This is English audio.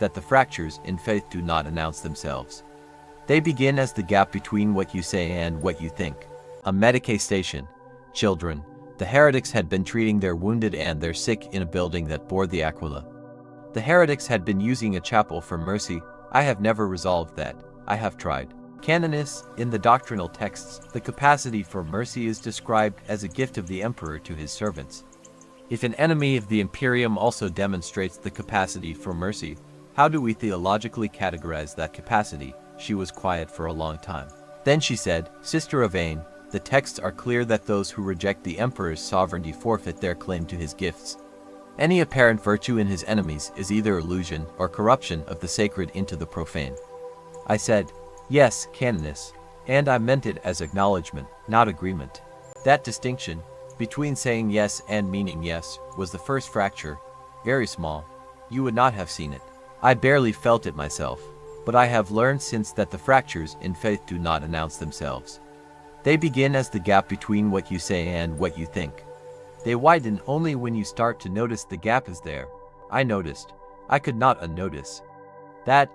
that the fractures in faith do not announce themselves. They begin as the gap between what you say and what you think. A Medicae station. Children. The heretics had been treating their wounded and their sick in a building that bore the Aquila. The heretics had been using a chapel for mercy. I have never resolved that. I have tried. Canonis, in the doctrinal texts, the capacity for mercy is described as a gift of the emperor to his servants. If an enemy of the Imperium also demonstrates the capacity for mercy, how do we theologically categorize that capacity? She was quiet for a long time. Then she said, Sister Yvain, the texts are clear that those who reject the emperor's sovereignty forfeit their claim to his gifts. Any apparent virtue in his enemies is either illusion or corruption of the sacred into the profane. I said, yes, Canonis, and I meant it as acknowledgement, not agreement. That distinction, between saying yes and meaning yes, was the first fracture, very small. You would not have seen it. I barely felt it myself, but I have learned since that the fractures in faith do not announce themselves. They begin as the gap between what you say and what you think. They widen only when you start to notice the gap is there. I noticed. I could not unnotice. That